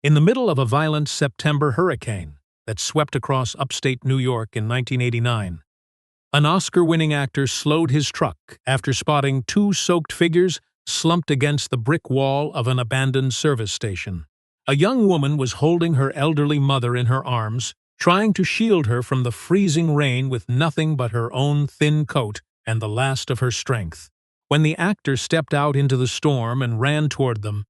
In the middle of a violent September hurricane that swept across upstate New York in 1989, an Oscar-winning actor slowed his truck after spotting two soaked figures slumped against the brick wall of an abandoned service station. A young woman was holding her elderly mother in her arms, trying to shield her from the freezing rain with nothing but her own thin coat and the last of her strength. When the actor stepped out into the storm and ran toward them,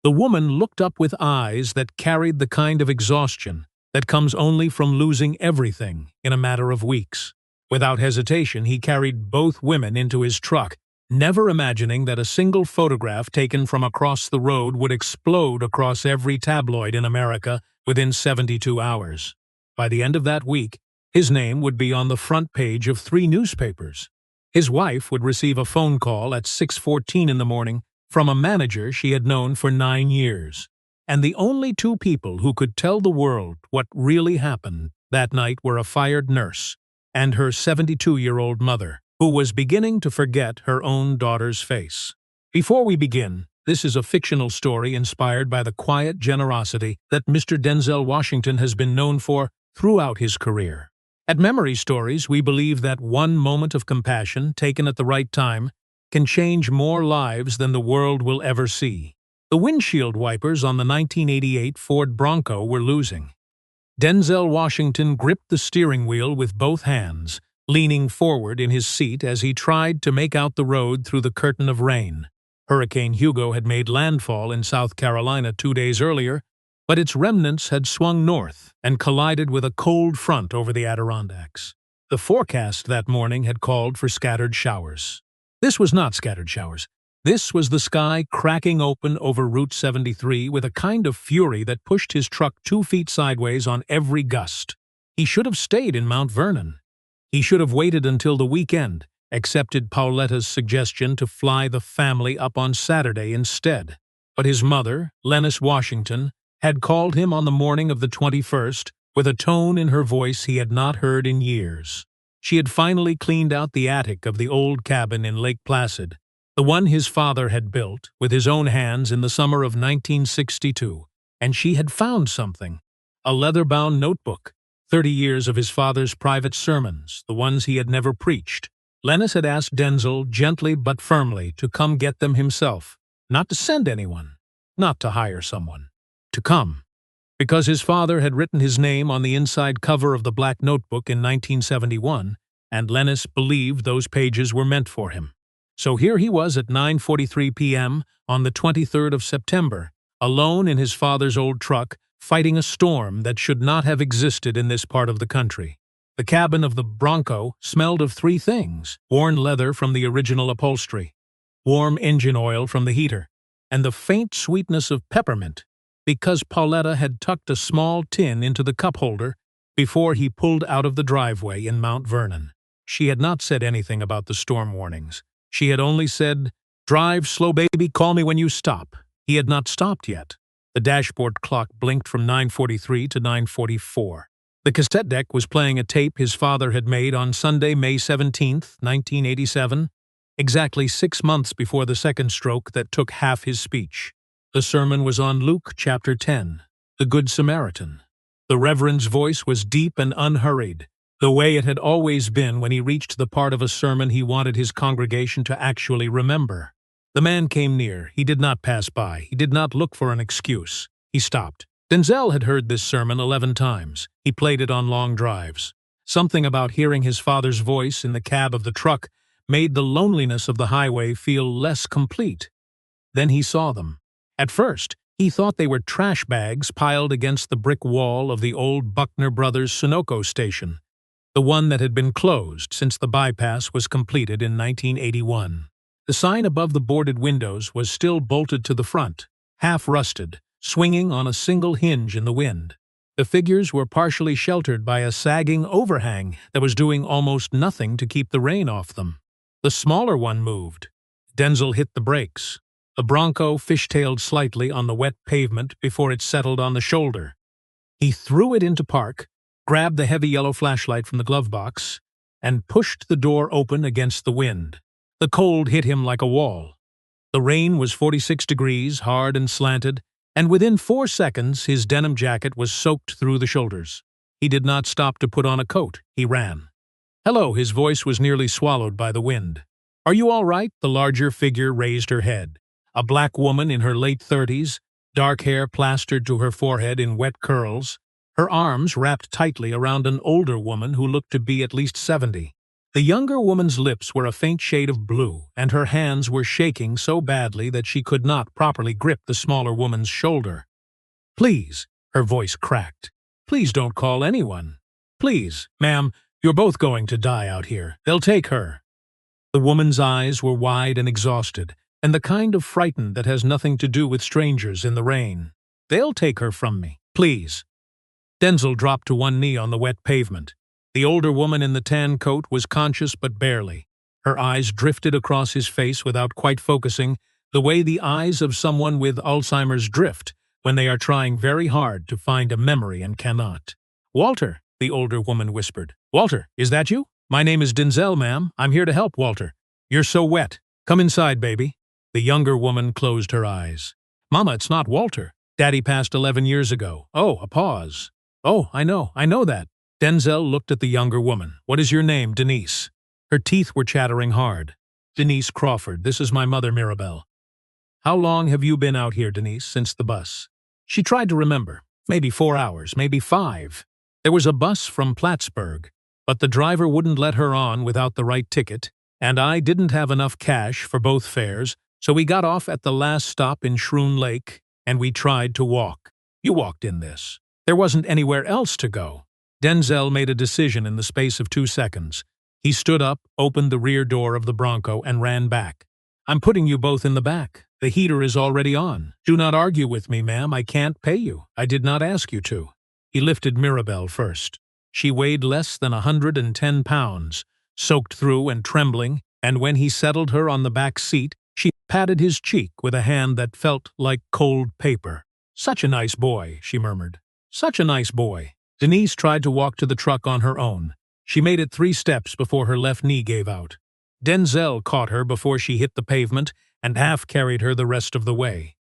the woman looked up with eyes that carried the kind of exhaustion that comes only from losing everything in a matter of weeks. Without hesitation, he carried both women into his truck, never imagining that a single photograph taken from across the road would explode across every tabloid in America within 72 hours. By the end of that week, his name would be on the front page of 3 newspapers. His wife would receive a phone call at 6:14 in the morning from a manager she had known for 9 years. And the only 2 people who could tell the world what really happened that night were a fired nurse and her 72-year-old mother, who was beginning to forget her own daughter's face. Before we begin, this is a fictional story inspired by the quiet generosity that Mr. Denzel Washington has been known for throughout his career. At Memory Stories, we believe that one moment of compassion taken at the right time can change more lives than the world will ever see. The windshield wipers on the 1988 Ford Bronco were losing. Denzel Washington gripped the steering wheel with both hands, leaning forward in his seat as he tried to make out the road through the curtain of rain. Hurricane Hugo had made landfall in South Carolina 2 days earlier, but its remnants had swung north and collided with a cold front over the Adirondacks. The forecast that morning had called for scattered showers. This was not scattered showers. This was the sky cracking open over Route 73 with a kind of fury that pushed his truck 2 feet sideways on every gust. He should have stayed in Mount Vernon. He should have waited until the weekend, accepted Pauletta's suggestion to fly the family up on Saturday instead. But his mother, Lennis Washington, had called him on the morning of the 21st with a tone in her voice he had not heard in years. She had finally cleaned out the attic of the old cabin in Lake Placid, the one his father had built with his own hands in the summer of 1962, and she had found something, a leather-bound notebook, 30 years of his father's private sermons, the ones he had never preached. Lennis had asked Denzel gently but firmly to come get them himself, not to send anyone, not to hire someone, to come, because his father had written his name on the inside cover of the black notebook in 1971, and Lennis believed those pages were meant for him. So here he was at 9:43 p.m. on the 23rd of September, alone in his father's old truck, fighting a storm that should not have existed in this part of the country. The cabin of the Bronco smelled of 3 things: worn leather from the original upholstery, warm engine oil from the heater, and the faint sweetness of peppermint, because Pauletta had tucked a small tin into the cup holder before he pulled out of the driveway in Mount Vernon. She had not said anything about the storm warnings. She had only said, "Drive slow, baby, call me when you stop." He had not stopped yet. The dashboard clock blinked from 9:43 to 9:44. The cassette deck was playing a tape his father had made on Sunday, May 17, 1987, exactly 6 months before the second stroke that took half his speech. The sermon was on Luke chapter 10, the Good Samaritan. The Reverend's voice was deep and unhurried, the way it had always been when he reached the part of a sermon he wanted his congregation to actually remember. The man came near. He did not pass by. He did not look for an excuse. He stopped. Denzel had heard this sermon 11 times. He played it on long drives. Something about hearing his father's voice in the cab of the truck made the loneliness of the highway feel less complete. Then he saw them. At first, he thought they were trash bags piled against the brick wall of the old Buckner Brothers Sunoco station, the one that had been closed since the bypass was completed in 1981. The sign above the boarded windows was still bolted to the front, half rusted, swinging on a single hinge in the wind. The figures were partially sheltered by a sagging overhang that was doing almost nothing to keep the rain off them. The smaller one moved. Denzel hit the brakes. The Bronco fishtailed slightly on the wet pavement before it settled on the shoulder. He threw it into park, grabbed the heavy yellow flashlight from the glove box, and pushed the door open against the wind. The cold hit him like a wall. The rain was 46 degrees, hard and slanted, and within 4 seconds his denim jacket was soaked through the shoulders. He did not stop to put on a coat. He ran. "Hello," his voice was nearly swallowed by the wind. "Are you all right?" The larger figure raised her head. A black woman in her late 30s, dark hair plastered to her forehead in wet curls, her arms wrapped tightly around an older woman who looked to be at least 70. The younger woman's lips were a faint shade of blue, and her hands were shaking so badly that she could not properly grip the smaller woman's shoulder. "Please," her voice cracked. "Please don't call anyone. Please, ma'am, you're both going to die out here. They'll take her." The woman's eyes were wide and exhausted, and the kind of frightened that has nothing to do with strangers in the rain. "They'll take her from me. Please." Denzel dropped to one knee on the wet pavement. The older woman in the tan coat was conscious but barely. Her eyes drifted across his face without quite focusing, the way the eyes of someone with Alzheimer's drift when they are trying very hard to find a memory and cannot. "Walter," the older woman whispered. "Walter, is that you?" "My name is Denzel, ma'am. I'm here to help, Walter." "You're so wet. Come inside, baby." The younger woman closed her eyes. "Mama, it's not Walter. Daddy passed 11 years ago." "Oh," a pause. "Oh, I know that." Denzel looked at the younger woman. "What is your name, Denise?" Her teeth were chattering hard. "Denise Crawford. This is my mother, Mirabelle." "How long have you been out here, Denise, since the bus?" She tried to remember. Maybe 4 hours, maybe 5. There was a bus from Plattsburgh, but the driver wouldn't let her on without the right ticket, and I didn't have enough cash for both fares, so we got off at the last stop in Shroon Lake, and we tried to walk. You walked in this. There wasn't anywhere else to go. Denzel made a decision in the space of 2 seconds. He stood up, opened the rear door of the Bronco, and ran back. "I'm putting you both in the back. The heater is already on. Do not argue with me, ma'am. I can't pay you. I did not ask you to." He lifted Mirabelle first. She weighed less than 110 pounds, soaked through and trembling, and when he settled her on the back seat, she patted his cheek with a hand that felt like cold paper. "Such a nice boy," she murmured. "Such a nice boy." Denise tried to walk to the truck on her own. She made it 3 steps before her left knee gave out. Denzel caught her before she hit the pavement and half-carried her the rest of the way.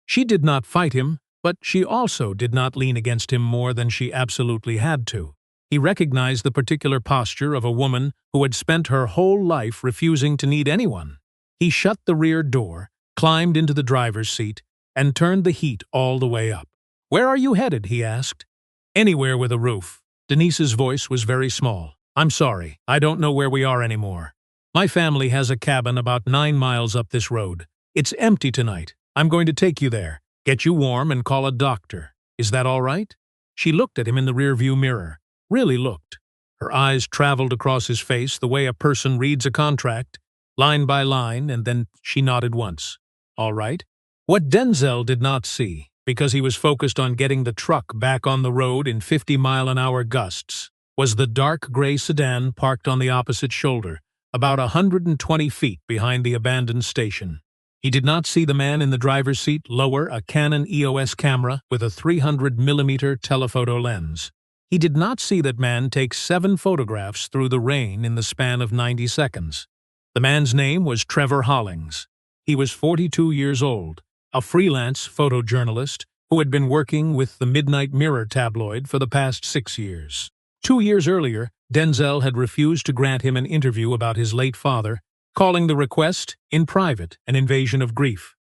She did not fight him, but she also did not lean against him more than she absolutely had to. He recognized the particular posture of a woman who had spent her whole life refusing to need anyone. He shut the rear door, climbed into the driver's seat, and turned the heat all the way up. "Where are you headed?" he asked. "Anywhere with a roof." Denise's voice was very small. "I'm sorry, I don't know where we are anymore. My family has a cabin about 9 miles up this road. It's empty tonight. I'm going to take you there, get you warm, and call a doctor. Is that all right?" She looked at him in the rearview mirror. Really looked. Her eyes traveled across his face the way a person reads a contract, line by line, and then she nodded once. "All right." What Denzel did not see, because he was focused on getting the truck back on the road in 50-mile-an-hour gusts, was the dark gray sedan parked on the opposite shoulder, about 120 feet behind the abandoned station. He did not see the man in the driver's seat lower a Canon EOS camera with a 300mm telephoto lens. He did not see that man take 7 photographs through the rain in the span of 90 seconds. The man's name was Trevor Hollings. He was 42 years old, a freelance photojournalist who had been working with the Midnight Mirror tabloid for the past 6 years. 2 years earlier, Denzel had refused to grant him an interview about his late father, calling the request, in private, an invasion of grief.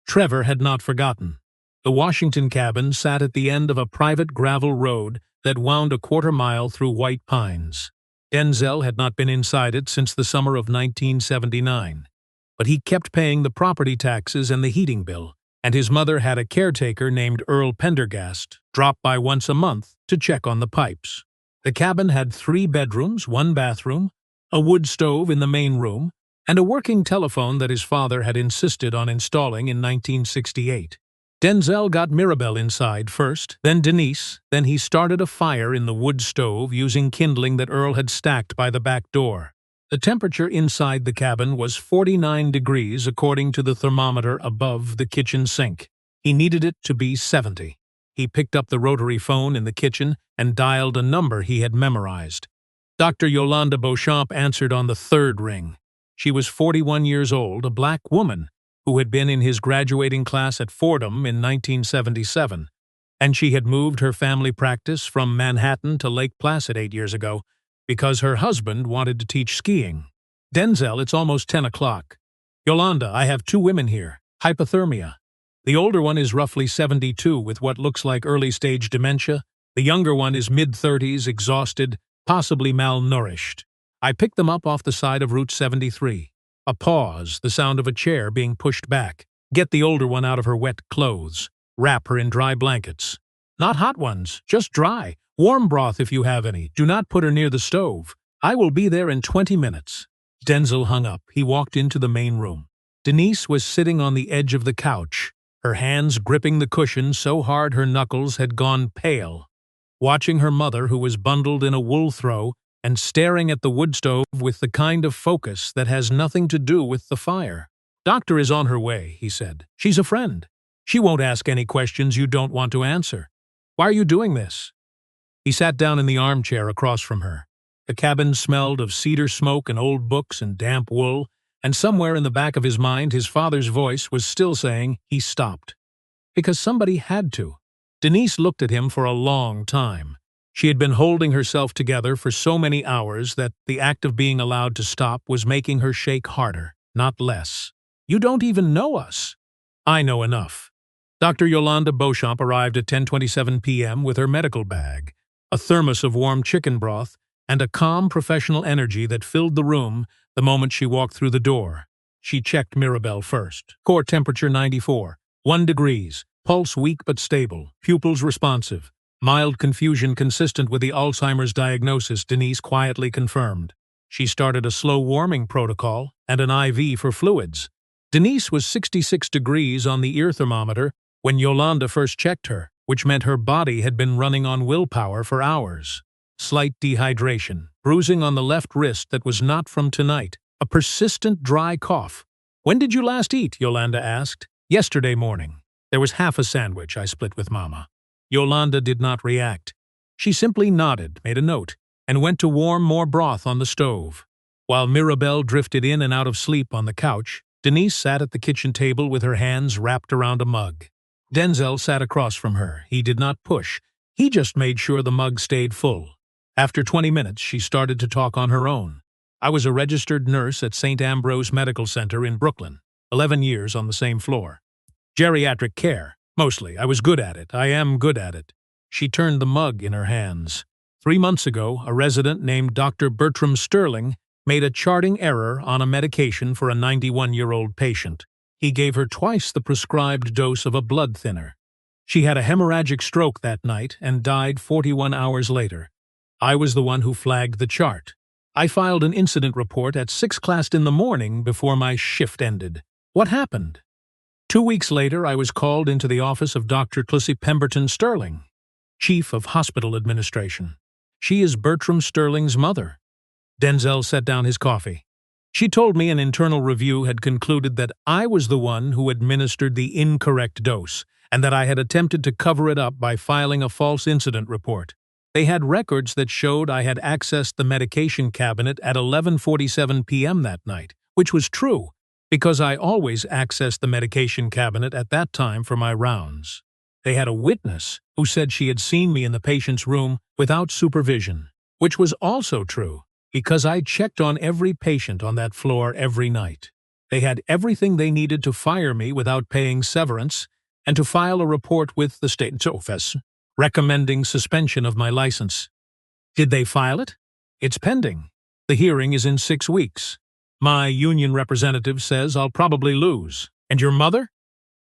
Trevor had not forgotten. The Washington cabin sat at the end of a private gravel road that wound a quarter-mile through white pines. Denzel had not been inside it since the summer of 1979. But he kept paying the property taxes and the heating bill, and his mother had a caretaker named Earl Pendergast drop by once a month to check on the pipes. The cabin had 3 bedrooms, 1 bathroom, a wood stove in the main room, and a working telephone that his father had insisted on installing in 1968. Denzel got Mirabelle inside first, then Denise, then he started a fire in the wood stove using kindling that Earl had stacked by the back door. The temperature inside the cabin was 49 degrees according to the thermometer above the kitchen sink. He needed it to be 70. He picked up the rotary phone in the kitchen and dialed a number he had memorized. Dr. Yolanda Beauchamp answered on the 3rd ring. She was 41 years old, a black woman, who had been in his graduating class at Fordham in 1977, and she had moved her family practice from Manhattan to Lake Placid 8 years ago because her husband wanted to teach skiing. Denzel, it's almost 10 o'clock. Yolanda, I have 2 women here. Hypothermia. The older one is roughly 72 with what looks like early-stage dementia. The younger one is mid-30s, exhausted, possibly malnourished. I picked them up off the side of Route 73. A pause, the sound of a chair being pushed back. Get the older one out of her wet clothes. Wrap her in dry blankets. Not hot ones, just dry. Warm broth if you have any. Do not put her near the stove. I will be there in 20 minutes. Denzel hung up. He walked into the main room. Denise was sitting on the edge of the couch, her hands gripping the cushion so hard her knuckles had gone pale, watching her mother, who was bundled in a wool throw, and staring at the wood stove with the kind of focus that has nothing to do with the fire. Doctor is on her way, he said. She's a friend. She won't ask any questions you don't want to answer. Why are you doing this? He sat down in the armchair across from her. The cabin smelled of cedar smoke and old books and damp wool, and somewhere in the back of his mind his father's voice was still saying he stopped. Because somebody had to. Denise looked at him for a long time. She had been holding herself together for so many hours that the act of being allowed to stop was making her shake harder, not less. You don't even know us. I know enough. Dr. Yolanda Beauchamp arrived at 10:27 p.m. with her medical bag, a thermos of warm chicken broth, and a calm professional energy that filled the room the moment she walked through the door. She checked Mirabelle first. Core temperature 94, 1 degrees, pulse weak but stable, pupils responsive. Mild confusion consistent with the Alzheimer's diagnosis, Denise quietly confirmed. She started a slow warming protocol and an IV for fluids. Denise was 66 degrees on the ear thermometer when Yolanda first checked her, which meant her body had been running on willpower for hours. Slight dehydration, bruising on the left wrist that was not from tonight, a persistent dry cough. When did you last eat? Yolanda asked. Yesterday morning. There was half a sandwich I split with Mama. Yolanda did not react. She simply nodded, made a note, and went to warm more broth on the stove. While Mirabelle drifted in and out of sleep on the couch, Denise sat at the kitchen table with her hands wrapped around a mug. Denzel sat across from her. He did not push. He just made sure the mug stayed full. After 20 minutes, she started to talk on her own. I was a registered nurse at St. Ambrose Medical Center in Brooklyn, 11 years on the same floor. Geriatric care, mostly. I was good at it. I am good at it. She turned the mug in her hands. 3 months ago, a resident named Dr. Bertram Sterling made a charting error on a medication for a 91-year-old patient. He gave her twice the prescribed dose of a blood thinner. She had a hemorrhagic stroke that night and died 41 hours later. I was the one who flagged the chart. I filed an incident report at 6 o'clock in the morning before my shift ended. What happened? 2 weeks later, I was called into the office of Dr. Clissy Pemberton Sterling, Chief of Hospital Administration. She is Bertram Sterling's mother. Denzel set down his coffee. She told me an internal review had concluded that I was the one who administered the incorrect dose, and that I had attempted to cover it up by filing a false incident report. They had records that showed I had accessed the medication cabinet at 11:47 p.m. that night, which was true, because I always accessed the medication cabinet at that time for my rounds. They had a witness who said she had seen me in the patient's room without supervision, which was also true, because I checked on every patient on that floor every night. They had everything they needed to fire me without paying severance and to file a report with the state's office recommending suspension of my license. Did they file it? It's pending. The hearing is in 6 weeks. My union representative says I'll probably lose. And your mother?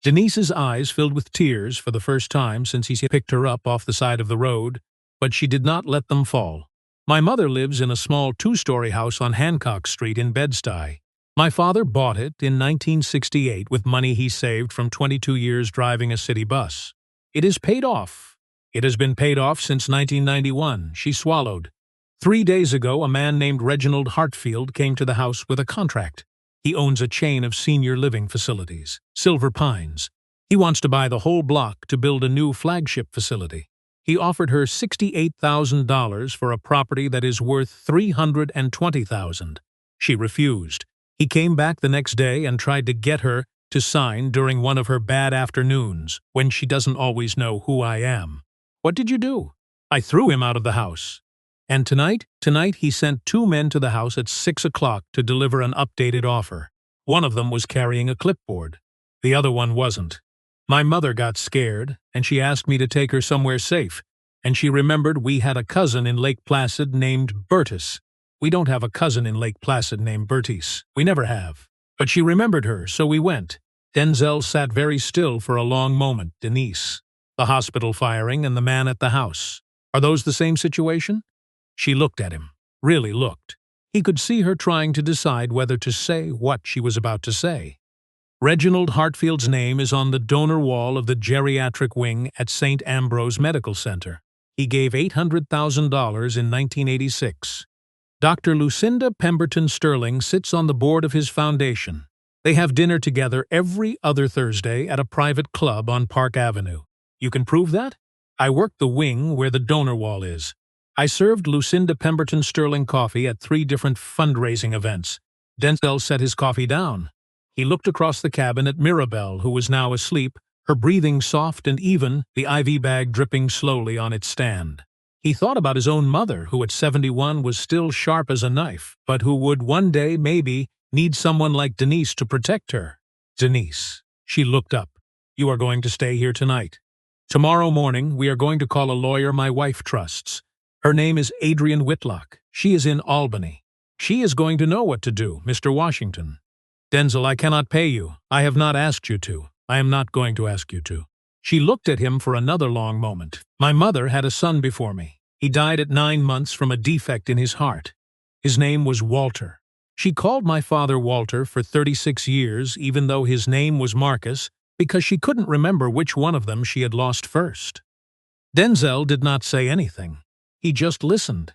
Denise's eyes filled with tears for the first time since he picked her up off the side of the road, but she did not let them fall. My mother lives in a small 2-story house on Hancock Street in Bed-Stuy. My father bought it in 1968 with money he saved from 22 years driving a city bus. It is paid off. It has been paid off since 1991, she swallowed. 3 days ago, a man named Reginald Hartfield came to the house with a contract. He owns a chain of senior living facilities, Silver Pines. He wants to buy the whole block to build a new flagship facility. He offered her $68,000 for a property that is worth $320,000. She refused. He came back the next day and tried to get her to sign during one of her bad afternoons when she doesn't always know who I am. What did you do? I threw him out of the house. And tonight he sent 2 men to the house at 6 o'clock to deliver an updated offer. One of them was carrying a clipboard. The other one wasn't. My mother got scared, and she asked me to take her somewhere safe, and she remembered we had a cousin in Lake Placid named Bertis. We don't have a cousin in Lake Placid named Bertis. We never have. But she remembered her, so we went. Denzel sat very still for a long moment. Denise, the hospital firing, and the man at the house. Are those the same situation? She looked at him. Really looked. He could see her trying to decide whether to say what she was about to say. Reginald Hartfield's name is on the donor wall of the geriatric wing at St. Ambrose Medical Center. He gave $800,000 in 1986. Dr. Lucinda Pemberton Sterling sits on the board of his foundation. They have dinner together every other Thursday at a private club on Park Avenue. You can prove that? I work the wing where the donor wall is. I served Lucinda Pemberton Sterling coffee at 3 different fundraising events. Denzel set his coffee down. He looked across the cabin at Mirabelle, who was now asleep, her breathing soft and even, the IV bag dripping slowly on its stand. He thought about his own mother, who at 71 was still sharp as a knife, but who would one day, maybe, need someone like Denise to protect her. Denise. She looked up. You are going to stay here tonight. Tomorrow morning, we are going to call a lawyer my wife trusts. Her name is Adrian Whitlock. She is in Albany. She is going to know what to do, Mr. Washington. Denzel, I cannot pay you. I have not asked you to. I am not going to ask you to. She looked at him for another long moment. My mother had a son before me. He died at 9 months from a defect in his heart. His name was Walter. She called my father Walter for 36 years, even though his name was Marcus, because she couldn't remember which one of them she had lost first. Denzel did not say anything. He just listened.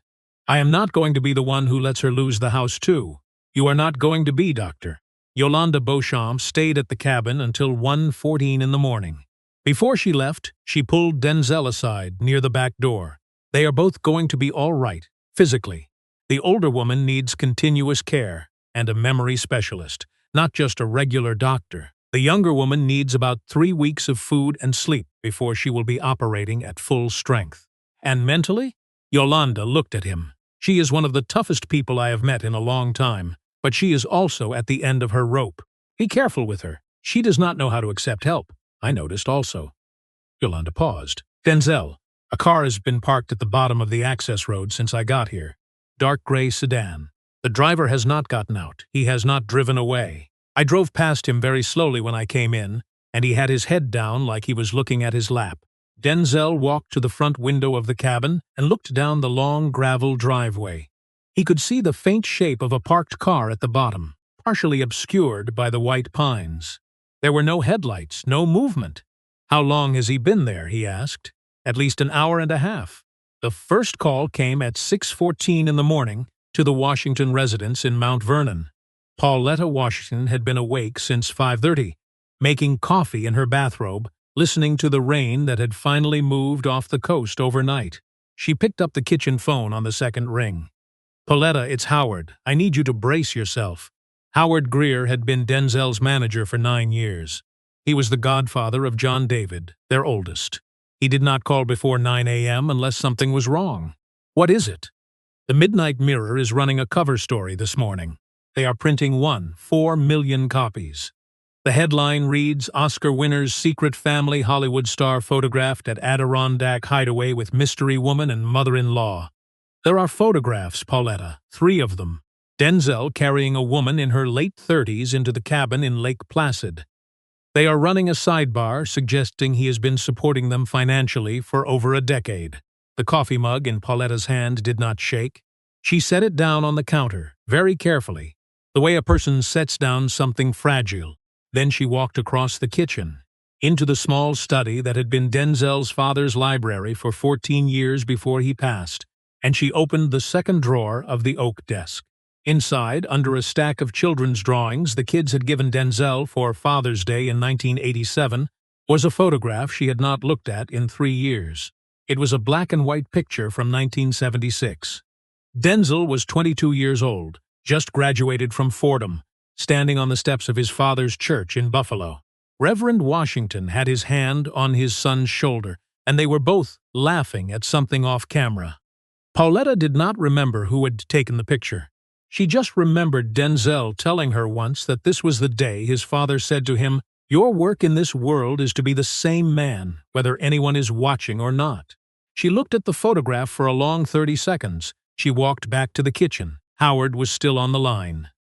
I am not going to be the one who lets her lose the house too. You are not going to be, Doctor. Yolanda Beauchamp stayed at the cabin until 1:14 in the morning. Before she left, she pulled Denzel aside near the back door. They are both going to be all right, physically. The older woman needs continuous care and a memory specialist, not just a regular doctor. The younger woman needs about 3 weeks of food and sleep before she will be operating at full strength. And mentally? Yolanda looked at him. She is one of the toughest people I have met in a long time, but she is also at the end of her rope. Be careful with her. She does not know how to accept help. I noticed also. Yolanda paused. Denzel, a car has been parked at the bottom of the access road since I got here. Dark gray sedan. The driver has not gotten out. He has not driven away. I drove past him very slowly when I came in, and he had his head down like he was looking at his lap. Denzel walked to the front window of the cabin and looked down the long gravel driveway. He could see the faint shape of a parked car at the bottom, partially obscured by the white pines. There were no headlights, no movement. How long has he been there, he asked. At least an hour and a half. The first call came at 6:14 in the morning to the Washington residence in Mount Vernon. Pauletta Washington had been awake since 5:30, making coffee in her bathrobe, listening to the rain that had finally moved off the coast overnight. She picked up the kitchen phone on the second ring. Pauletta, it's Howard. I need you to brace yourself. Howard Greer had been Denzel's manager for 9 years. He was the godfather of John David, their oldest. He did not call before 9 a.m. unless something was wrong. What is it? The Midnight Mirror is running a cover story this morning. They are printing 4 million copies. The headline reads, Oscar winner's secret family Hollywood star photographed at Adirondack hideaway with mystery woman and mother-in-law. There are photographs, Pauletta, 3 of them. Denzel carrying a woman in her late 30s into the cabin in Lake Placid. They are running a sidebar suggesting he has been supporting them financially for over a decade. The coffee mug in Pauletta's hand did not shake. She set it down on the counter, very carefully, the way a person sets down something fragile. Then she walked across the kitchen, into the small study that had been Denzel's father's library for 14 years before he passed, and she opened the second drawer of the oak desk. Inside, under a stack of children's drawings the kids had given Denzel for Father's Day in 1987, was a photograph she had not looked at in 3 years. It was a black and white picture from 1976. Denzel was 22 years old, just graduated from Fordham, standing on the steps of his father's church in Buffalo. Reverend Washington had his hand on his son's shoulder, and they were both laughing at something off camera. Pauletta did not remember who had taken the picture. She just remembered Denzel telling her once that this was the day his father said to him, "Your work in this world is to be the same man, whether anyone is watching or not." She looked at the photograph for a long 30 seconds. She walked back to the kitchen. Howard was still on the line.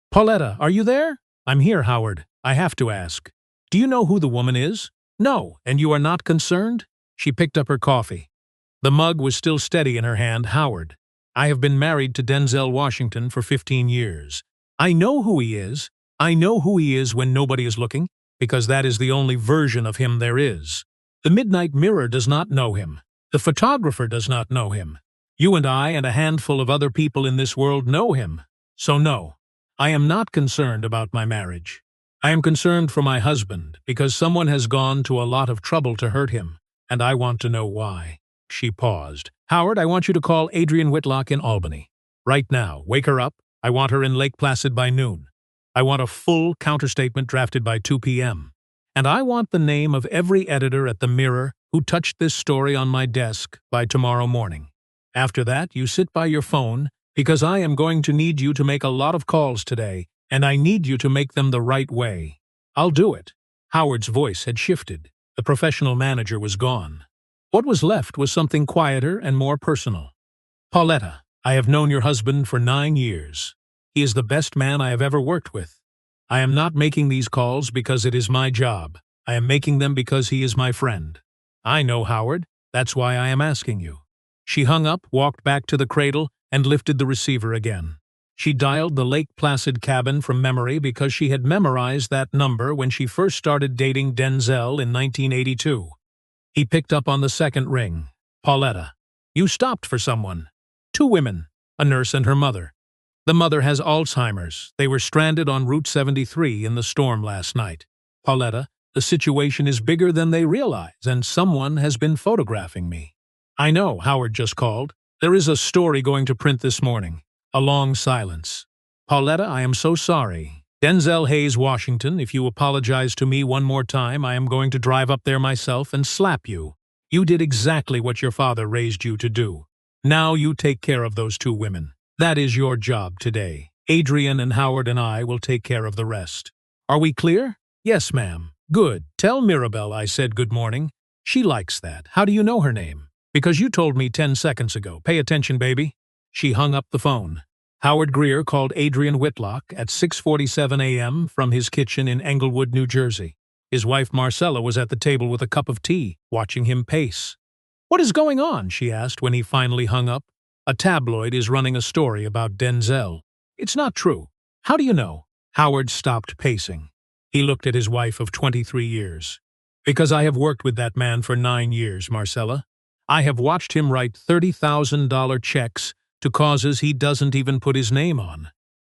"Pauletta, are you there?" "I'm here, Howard. I have to ask. Do you know who the woman is?" "No, and you are not concerned?" She picked up her coffee. The mug was still steady in her hand. "Howard, I have been married to Denzel Washington for 15 years. I know who he is. I know who he is when nobody is looking, because that is the only version of him there is. The Midnight Mirror does not know him. The photographer does not know him. You and I and a handful of other people in this world know him. So no, I am not concerned about my marriage. I am concerned for my husband, because someone has gone to a lot of trouble to hurt him, and I want to know why." She paused. "Howard, I want you to call Adrian Whitlock in Albany. Right now, wake her up. I want her in Lake Placid by noon. I want a full counterstatement drafted by 2 p.m. And I want the name of every editor at the Mirror who touched this story on my desk by tomorrow morning. After that, you sit by your phone, because I am going to need you to make a lot of calls today, and I need you to make them the right way." "I'll do it." Howard's voice had shifted. The professional manager was gone. What was left was something quieter and more personal. "Pauletta, I have known your husband for 9 years. He is the best man I have ever worked with. I am not making these calls because it is my job. I am making them because he is my friend." "I know, Howard. That's why I am asking you." She hung up, walked back to the cradle, and lifted the receiver again. She dialed the Lake Placid cabin from memory because she had memorized that number when she first started dating Denzel in 1982. He picked up on the second ring. "Pauletta, you stopped for someone." "2 women, a nurse and her mother. The mother has Alzheimer's. They were stranded on Route 73 in the storm last night. Pauletta, the situation is bigger than they realize, and someone has been photographing me." "I know," Howard just called. "There is a story going to print this morning." A long silence. "Pauletta, I am so sorry. Denzel Hayes Washington, if you apologize to me one more time, I am going to drive up there myself and slap you. You did exactly what your father raised you to do. Now you take care of those 2 women. That is your job today. Adrian and Howard and I will take care of the rest. Are we clear?" "Yes, ma'am." "Good. Tell Mirabelle I said good morning. She likes that. How do you know her name?" "Because you told me 10 seconds ago. Pay attention, baby." She hung up the phone. Howard Greer called Adrian Whitlock at 6:47 a.m. from his kitchen in Englewood, New Jersey. His wife Marcella was at the table with a cup of tea, watching him pace. "What is going on?" she asked when he finally hung up. "A tabloid is running a story about Denzel." "It's not true." "How do you know?" Howard stopped pacing. He looked at his wife of 23 years. "Because I have worked with that man for 9 years, Marcella. I have watched him write $30,000 checks to causes he doesn't even put his name on.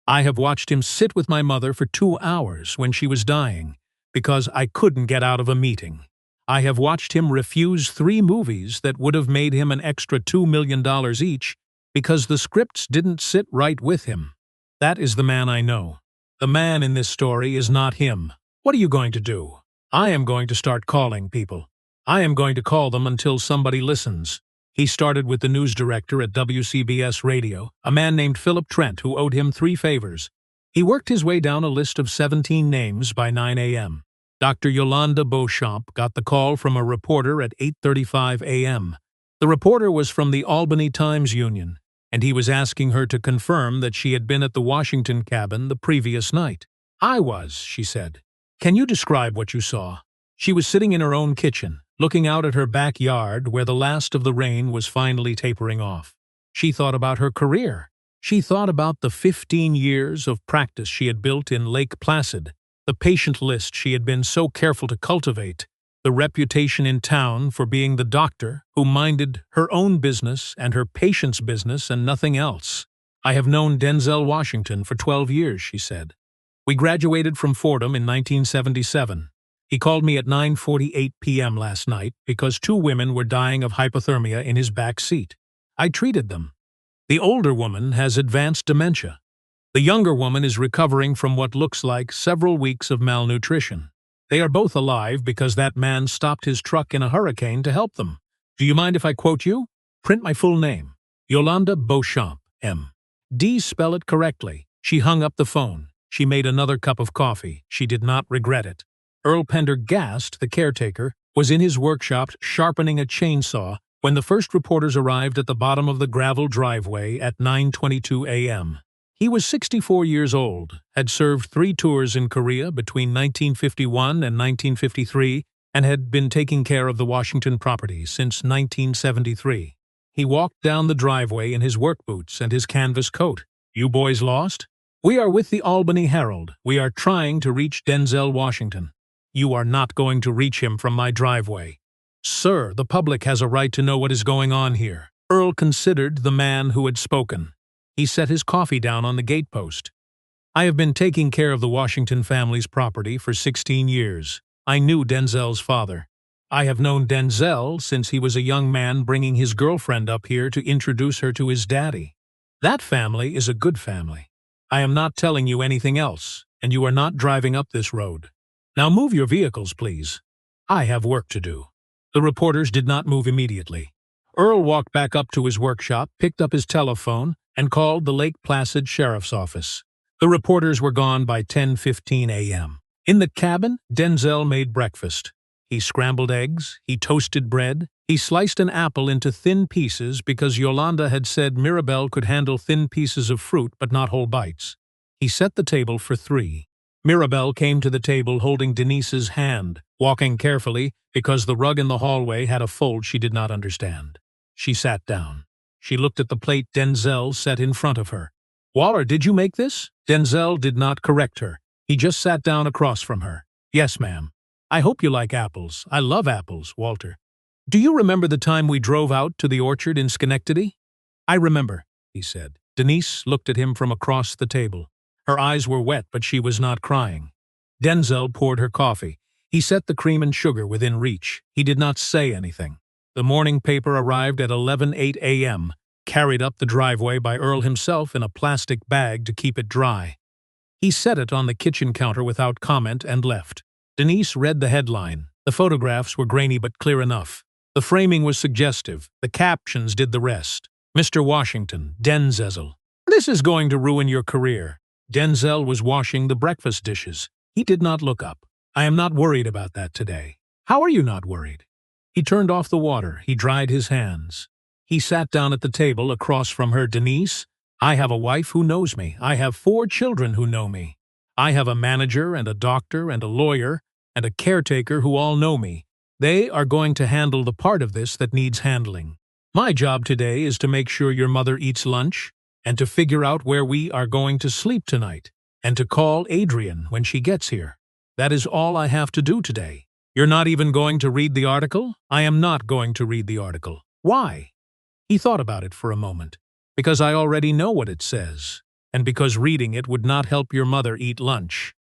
I have watched him sit with my mother for 2 hours when she was dying, because I couldn't get out of a meeting. I have watched him refuse 3 movies that would have made him an extra $2 million each because the scripts didn't sit right with him. That is the man I know. The man in this story is not him. What are you going to do?" "I am going to start calling people. I am going to call them until somebody listens." He started with the news director at WCBS Radio, a man named Philip Trent, who owed him 3 favors. He worked his way down a list of 17 names by 9 a.m. Dr. Yolanda Beauchamp got the call from a reporter at 8:35 a.m. The reporter was from the Albany Times-Union, and he was asking her to confirm that she had been at the Washington cabin the previous night. "I was," she said. "Can you describe what you saw?" She was sitting in her own kitchen, looking out at her backyard where the last of the rain was finally tapering off. She thought about her career. She thought about the 15 years of practice she had built in Lake Placid, the patient list she had been so careful to cultivate, the reputation in town for being the doctor who minded her own business and her patient's business and nothing else. "I have known Denzel Washington for 12 years, she said. "We graduated from Fordham in 1977. He called me at 9:48 p.m. last night because 2 women were dying of hypothermia in his back seat. I treated them. The older woman has advanced dementia. The younger woman is recovering from what looks like several weeks of malnutrition. They are both alive because that man stopped his truck in a hurricane to help them. Do you mind if I quote you? Print my full name. Yolanda Beauchamp, M.D. Spell it correctly. She hung up the phone. She made another cup of coffee. She did not regret it. Earl Pendergast, the caretaker, was in his workshop sharpening a chainsaw when the first reporters arrived at the bottom of the gravel driveway at 9:22 a.m. He was 64 years old, had served 3 tours in Korea between 1951 and 1953, and had been taking care of the Washington property since 1973. He walked down the driveway in his work boots and his canvas coat. "You boys lost? We are with the Albany Herald. We are trying to reach Denzel Washington. You are not going to reach him from my driveway." "Sir, the public has a right to know what is going on here." Earl considered the man who had spoken. He set his coffee down on the gatepost. "I have been taking care of the Washington family's property for 16 years. I knew Denzel's father. I have known Denzel since he was a young man bringing his girlfriend up here to introduce her to his daddy. That family is a good family. I am not telling you anything else, and you are not driving up this road. Now move your vehicles, please. I have work to do." The reporters did not move immediately. Earl walked back up to his workshop, picked up his telephone, and called the Lake Placid Sheriff's Office. The reporters were gone by 10:15 a.m. In the cabin, Denzel made breakfast. He scrambled eggs, he toasted bread, he sliced an apple into thin pieces because Yolanda had said Mirabelle could handle thin pieces of fruit but not whole bites. He set the table for 3. Mirabelle came to the table holding Denise's hand, walking carefully because the rug in the hallway had a fold she did not understand. She sat down. She looked at the plate Denzel set in front of her. "Waller, did you make this?" Denzel did not correct her. He just sat down across from her. "Yes, ma'am. I hope you like apples. I love apples, Walter. Do you remember the time we drove out to the orchard in Schenectady?" "I remember," he said. Denise looked at him from across the table. Her eyes were wet, but she was not crying. Denzel poured her coffee. He set the cream and sugar within reach. He did not say anything. The morning paper arrived at 11:08 a.m., carried up the driveway by Earl himself in a plastic bag to keep it dry. He set it on the kitchen counter without comment and left. Denise read the headline. The photographs were grainy but clear enough. The framing was suggestive. The captions did the rest. "Mr. Washington, Denzel. This is going to ruin your career." Denzel was washing the breakfast dishes. He did not look up. "I am not worried about that today." "How are you not worried?" He turned off the water. He dried his hands. He sat down at the table across from her. "Denise, I have a wife who knows me. I have 4 children who know me. I have a manager and a doctor and a lawyer and a caretaker who all know me. They are going to handle the part of this that needs handling. My job today is to make sure your mother eats lunch and to figure out where we are going to sleep tonight and to call Adrian when she gets here. That is all I have to do today. You're not even going to read the article?" "I am not going to read the article." "Why?" He thought about it for a moment. "Because I already know what it says, and because reading it would not help your mother eat lunch."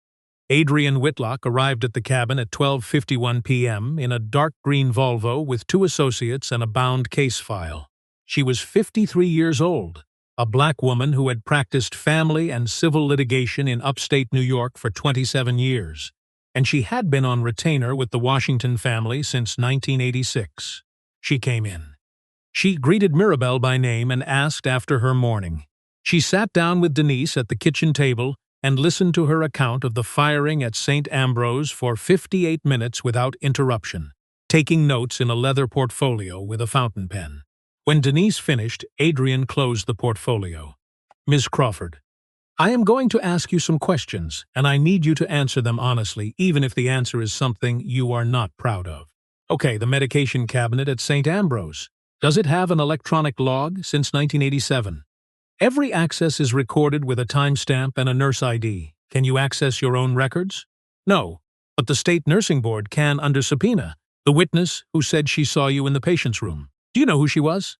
Adrian Whitlock arrived at the cabin at 12:51 p.m. in a dark green Volvo with 2 associates and a bound case file. She was 53 years old, a black woman who had practiced family and civil litigation in upstate New York for 27 years. And she had been on retainer with the Washington family since 1986. She came in. She greeted Mirabelle by name and asked after her morning. She sat down with Denise at the kitchen table and listened to her account of the firing at St. Ambrose for 58 minutes without interruption, taking notes in a leather portfolio with a fountain pen. When Denise finished, Adrian closed the portfolio. "Ms. Crawford, I am going to ask you some questions, and I need you to answer them honestly, even if the answer is something you are not proud of. Okay, the medication cabinet at St. Ambrose. Does it have an electronic log since 1987? Every access is recorded with a timestamp and a nurse ID. Can you access your own records? No, but the state nursing board can under subpoena. The witness who said she saw you in the patient's room. Do you know who she was?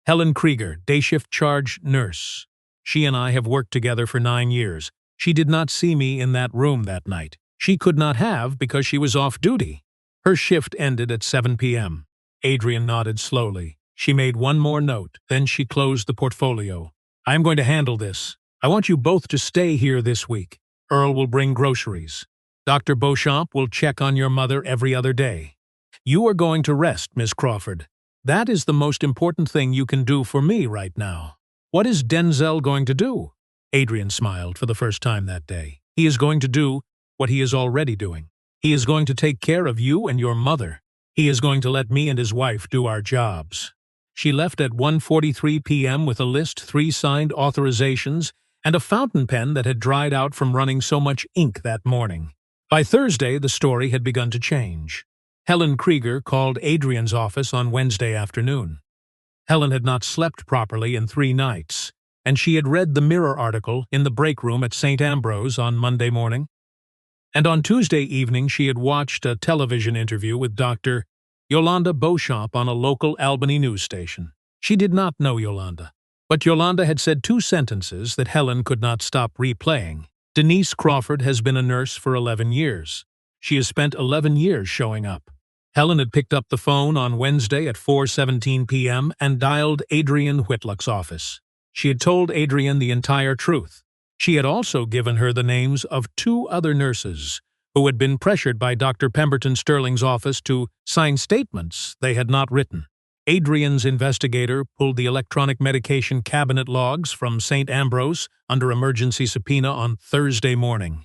Helen Krieger, day shift charge nurse. She and I have worked together for 9 years. She did not see me in that room that night. She could not have because she was off duty. Her shift ended at 7 p.m. Adrian nodded slowly. She made one more note, then she closed the portfolio. "I am going to handle this. I want you both to stay here this week. Earl will bring groceries. Dr. Beauchamp will check on your mother every other day. You are going to rest, Miss Crawford. That is the most important thing you can do for me right now. What is Denzel going to do? Adrian smiled for the first time that day. He is going to do what he is already doing. He is going to take care of you and your mother. He is going to let me and his wife do our jobs. She left at 1:43 p.m. with a list, 3 signed authorizations, and a fountain pen that had dried out from running so much ink that morning. By Thursday, the story had begun to change. Helen Krieger called Adrian's office on Wednesday afternoon. Helen had not slept properly in 3 nights, and she had read the Mirror article in the break room at St. Ambrose on Monday morning. And on Tuesday evening she had watched a television interview with Dr. Yolanda Beauchamp on a local Albany news station. She did not know Yolanda, but Yolanda had said 2 sentences that Helen could not stop replaying. Denise Crawford has been a nurse for 11 years. She has spent 11 years showing up. Helen had picked up the phone on Wednesday at 4:17 p.m. and dialed Adrian Whitlock's office. She had told Adrian the entire truth. She had also given her the names of 2 other nurses who had been pressured by Dr. Pemberton Sterling's office to sign statements they had not written. Adrian's investigator pulled the electronic medication cabinet logs from St. Ambrose under emergency subpoena on Thursday morning.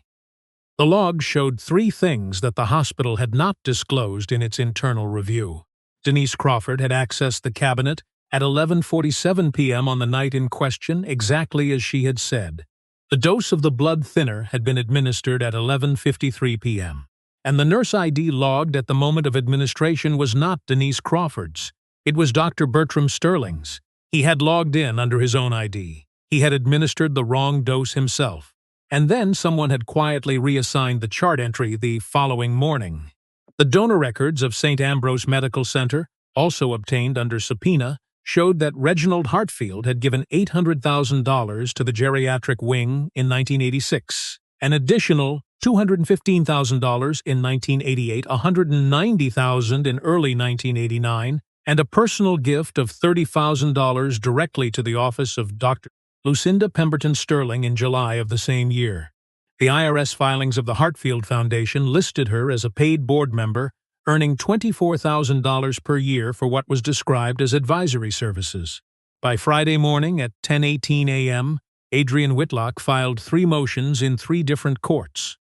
The logs showed 3 things that the hospital had not disclosed in its internal review. Denise Crawford had accessed the cabinet at 11:47 p.m. on the night in question, exactly as she had said. The dose of the blood thinner had been administered at 11:53 p.m., and the nurse ID logged at the moment of administration was not Denise Crawford's. It was Dr. Bertram Sterling's. He had logged in under his own ID. He had administered the wrong dose himself. And then someone had quietly reassigned the chart entry the following morning. The donor records of St. Ambrose Medical Center, also obtained under subpoena, showed that Reginald Hartfield had given $800,000 to the geriatric wing in 1986, an additional $215,000 in 1988, $190,000 in early 1989, and a personal gift of $30,000 directly to the office of Dr. Lucinda Pemberton Sterling in July of the same year. The IRS filings of the Hartfield Foundation listed her as a paid board member, earning $24,000 per year for what was described as advisory services. By Friday morning at 10:18 a.m., Adrian Whitlock filed 3 motions in 3 different courts: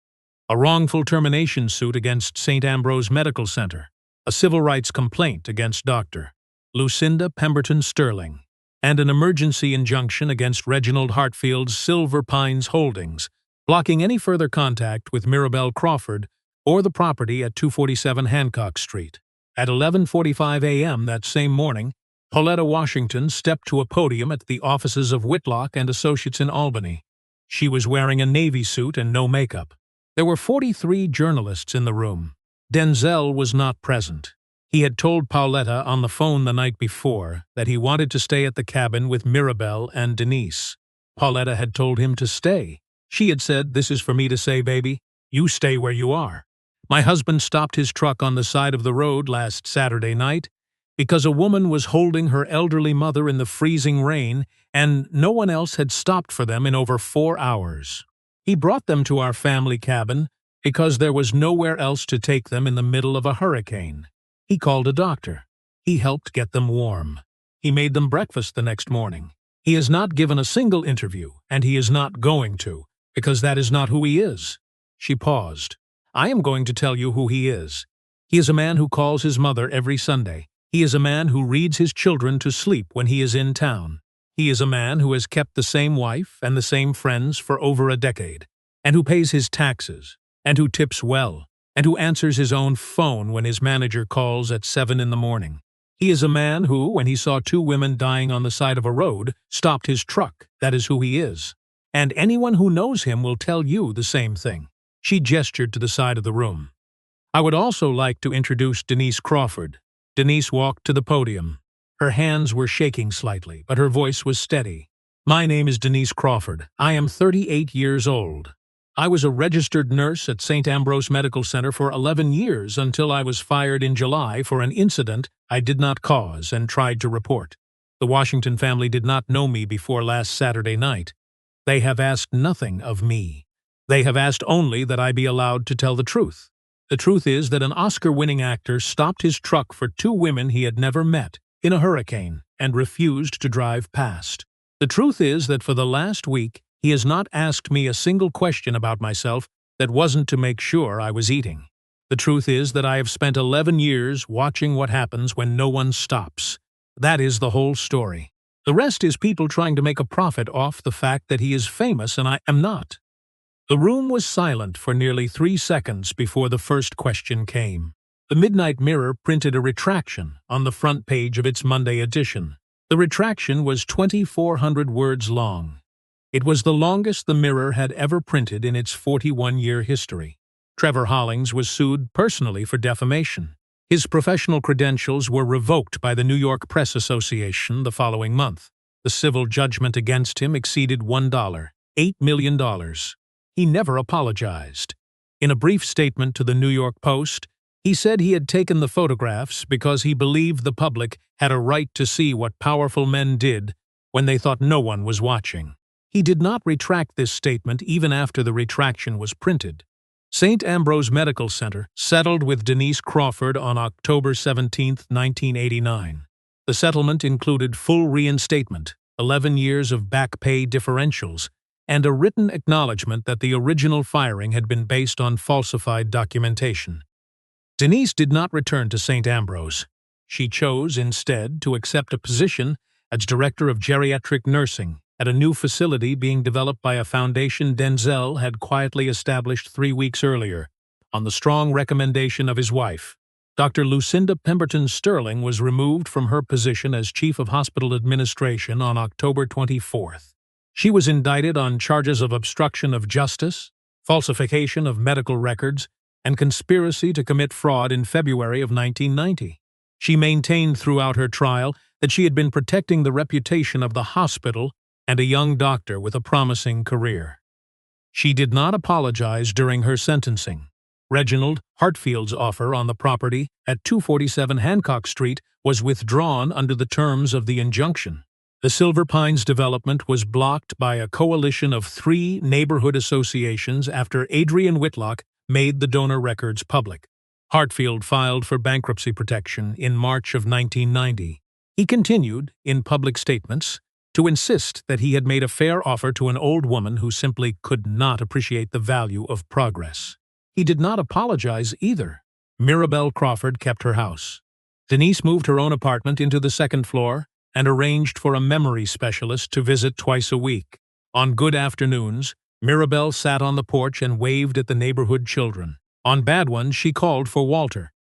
a wrongful termination suit against St. Ambrose Medical Center, a civil rights complaint against Dr. Lucinda Pemberton Sterling, and an emergency injunction against Reginald Hartfield's Silver Pines Holdings, blocking any further contact with Mirabelle Crawford or the property at 247 Hancock Street. At 11:45 a.m. that same morning, Pauletta Washington stepped to a podium at the offices of Whitlock and Associates in Albany. She was wearing a navy suit and no makeup. There were 43 journalists in the room. Denzel was not present. He had told Pauletta on the phone the night before that he wanted to stay at the cabin with Mirabelle and Denise. Pauletta had told him to stay. She had said, "This is for me to say, baby. You stay where you are." My husband stopped his truck on the side of the road last Saturday night because a woman was holding her elderly mother in the freezing rain, and no one else had stopped for them in over 4 hours. He brought them to our family cabin because there was nowhere else to take them in the middle of a hurricane. He called a doctor. He helped get them warm. He made them breakfast the next morning. He has not given a single interview, and he is not going to, because that is not who he is. She paused. I am going to tell you who he is. He is a man who calls his mother every Sunday. He is a man who reads his children to sleep when he is in town. He is a man who has kept the same wife and the same friends for over a decade, and who pays his taxes, and who tips well, and who answers his own phone when his manager calls at 7 in the morning. He is a man who, when he saw 2 women dying on the side of a road, stopped his truck. That is who he is. And anyone who knows him will tell you the same thing. She gestured to the side of the room. I would also like to introduce Denise Crawford. Denise walked to the podium. Her hands were shaking slightly, but her voice was steady. My name is Denise Crawford. I am 38 years old. I was a registered nurse at St. Ambrose Medical Center for 11 years until I was fired in July for an incident I did not cause and tried to report. The Washington family did not know me before last Saturday night. They have asked nothing of me. They have asked only that I be allowed to tell the truth. The truth is that an Oscar-winning actor stopped his truck for two women he had never met in a hurricane and refused to drive past. The truth is that for the last week, he has not asked me a single question about myself that wasn't to make sure I was eating. The truth is that I have spent 11 years watching what happens when no one stops. That is the whole story. The rest is people trying to make a profit off the fact that he is famous and I am not. The room was silent for nearly 3 seconds before the first question came. The Midnight Mirror printed a retraction on the front page of its Monday edition. The retraction was 2,400 words long. It was the longest the Mirror had ever printed in its 41-year history. Trevor Hollings was sued personally for defamation. His professional credentials were revoked by the New York Press Association the following month. The civil judgment against him exceeded $8 million. He never apologized. In a brief statement to the New York Post, he said he had taken the photographs because he believed the public had a right to see what powerful men did when they thought no one was watching. He did not retract this statement even after the retraction was printed. St. Ambrose Medical Center settled with Denise Crawford on October 17, 1989. The settlement included full reinstatement, 11 years of back pay differentials, and a written acknowledgement that the original firing had been based on falsified documentation. Denise did not return to St. Ambrose. She chose, instead, to accept a position as Director of Geriatric Nursing at a new facility being developed by a foundation Denzel had quietly established 3 weeks earlier, on the strong recommendation of his wife. Dr. Lucinda Pemberton Sterling was removed from her position as Chief of Hospital Administration on October 24th. She was indicted on charges of obstruction of justice, falsification of medical records, and conspiracy to commit fraud in February of 1990. She maintained throughout her trial that she had been protecting the reputation of the hospital and a young doctor with a promising career. She did not apologize during her sentencing. Reginald Hartfield's offer on the property at 247 Hancock Street was withdrawn under the terms of the injunction. The Silver Pines development was blocked by a coalition of 3 neighborhood associations after Adrian Whitlock made the donor records public. Hartfield filed for bankruptcy protection in March of 1990. He continued, in public statements, to insist that he had made a fair offer to an old woman who simply could not appreciate the value of progress. He did not apologize either. Mirabelle Crawford kept her house. Denise moved her own apartment into the 2nd floor and arranged for a memory specialist to visit twice a week. On good afternoons, Mirabelle sat on the porch and waved at the neighborhood children. On bad ones, she called for Walter.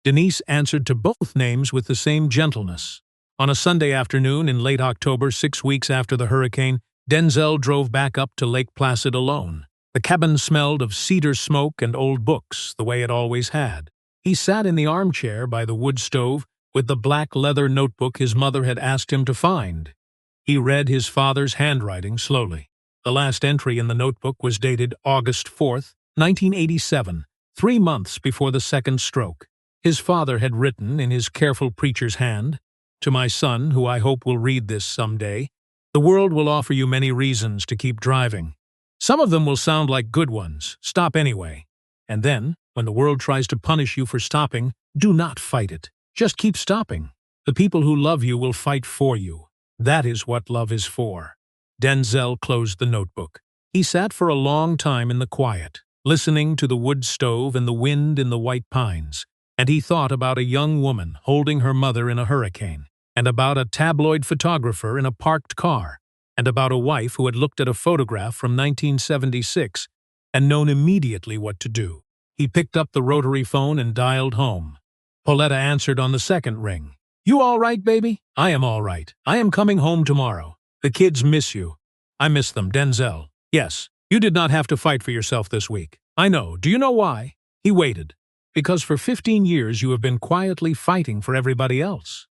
Denise answered to both names with the same gentleness. On a Sunday afternoon in late October, 6 weeks after the hurricane, Denzel drove back up to Lake Placid alone. The cabin smelled of cedar smoke and old books, the way it always had. He sat in the armchair by the wood stove with the black leather notebook his mother had asked him to find. He read his father's handwriting slowly. The last entry in the notebook was dated August 4, 1987, 3 months before the second stroke. His father had written in his careful preacher's hand, "To my son, who I hope will read this someday, the world will offer you many reasons to keep driving. Some of them will sound like good ones. Stop anyway. And then, when the world tries to punish you for stopping, do not fight it. Just keep stopping. The people who love you will fight for you. That is what love is for." Denzel closed the notebook. He sat for a long time in the quiet, listening to the wood stove and the wind in the white pines, and he thought about a young woman holding her mother in a hurricane, and about a tabloid photographer in a parked car, and about a wife who had looked at a photograph from 1976 and known immediately what to do. He picked up the rotary phone and dialed home. Pauletta answered on the second ring. "You all right, baby?" "I am all right. I am coming home tomorrow. The kids miss you." "I miss them, Denzel." "Yes, you did not have to fight for yourself this week." "I know. Do you know why?" He waited. "Because for 15 years you have been quietly fighting for everybody else.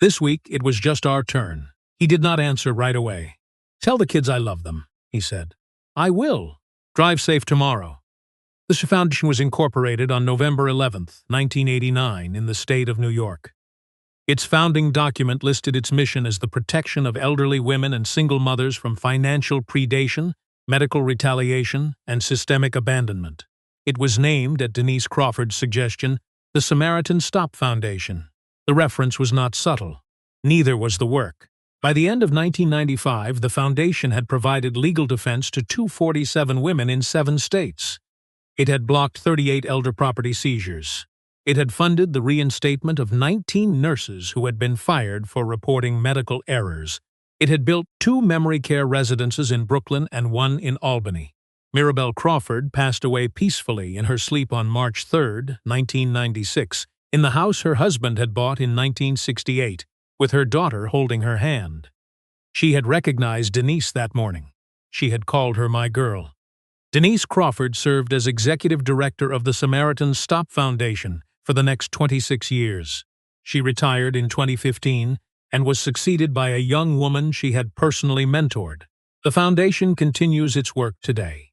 This week it was just our turn." He did not answer right away. "Tell the kids I love them," he said. "I will. Drive safe tomorrow." The foundation was incorporated on November 11, 1989, in the state of New York. Its founding document listed its mission as the protection of elderly women and single mothers from financial predation, medical retaliation, and systemic abandonment. It was named, at Denise Crawford's suggestion, the Samaritan Stop Foundation. The reference was not subtle. Neither was the work. By the end of 1995, the foundation had provided legal defense to 247 women in 7 states. It had blocked 38 elder property seizures. It had funded the reinstatement of 19 nurses who had been fired for reporting medical errors. It had built 2 memory care residences in Brooklyn and 1 in Albany. Mirabelle Crawford passed away peacefully in her sleep on March 3, 1996, in the house her husband had bought in 1968, with her daughter holding her hand. She had recognized Denise that morning. She had called her my girl. Denise Crawford served as executive director of the Samaritan Stop Foundation for the next 26 years. She retired in 2015 and was succeeded by a young woman she had personally mentored. The foundation continues its work today.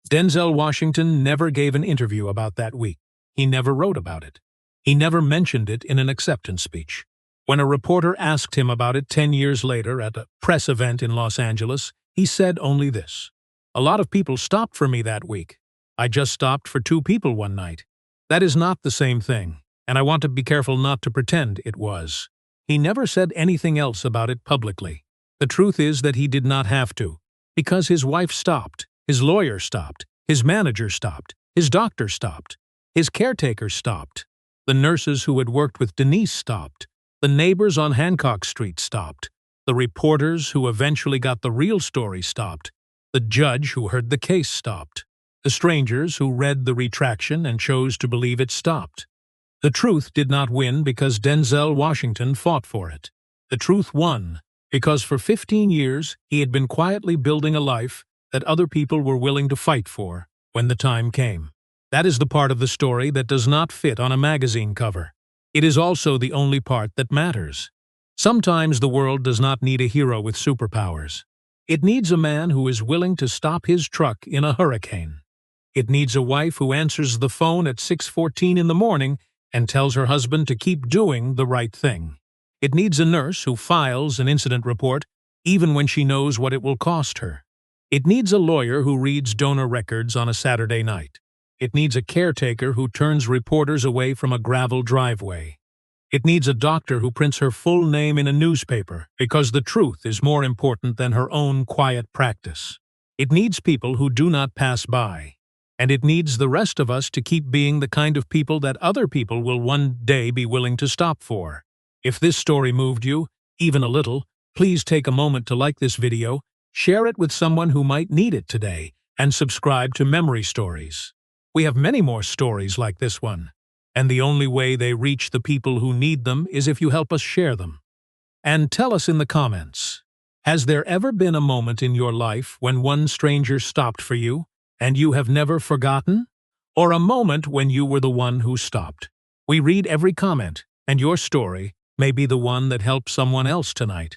Denzel Washington never gave an interview about that week. He never wrote about it. He never mentioned it in an acceptance speech. When a reporter asked him about it 10 years later at a press event in Los Angeles, he said only this: "A lot of people stopped for me that week. I just stopped for 2 people one night. That is not the same thing, and I want to be careful not to pretend it was." He never said anything else about it publicly. The truth is that he did not have to, because his wife stopped, his lawyer stopped, his manager stopped, his doctor stopped, his caretaker stopped, the nurses who had worked with Denise stopped, the neighbors on Hancock Street stopped, the reporters who eventually got the real story stopped, the judge who heard the case stopped, the strangers who read the retraction and chose to believe it stopped. The truth did not win because Denzel Washington fought for it. The truth won because for 15 years he had been quietly building a life that other people were willing to fight for when the time came. That is the part of the story that does not fit on a magazine cover. It is also the only part that matters. Sometimes the world does not need a hero with superpowers. It needs a man who is willing to stop his truck in a hurricane. It needs a wife who answers the phone at 6:14 in the morning and tells her husband to keep doing the right thing. It needs a nurse who files an incident report even when she knows what it will cost her. It needs a lawyer who reads donor records on a Saturday night. It needs a caretaker who turns reporters away from a gravel driveway. It needs a doctor who prints her full name in a newspaper because the truth is more important than her own quiet practice. It needs people who do not pass by. And it needs the rest of us to keep being the kind of people that other people will one day be willing to stop for. If this story moved you, even a little, please take a moment to like this video, share it with someone who might need it today, and subscribe to Memory Stories. We have many more stories like this one, and the only way they reach the people who need them is if you help us share them. And tell us in the comments, has there ever been a moment in your life when one stranger stopped for you, and you have never forgotten? Or a moment when you were the one who stopped? We read every comment, and your story may be the one that helps someone else tonight.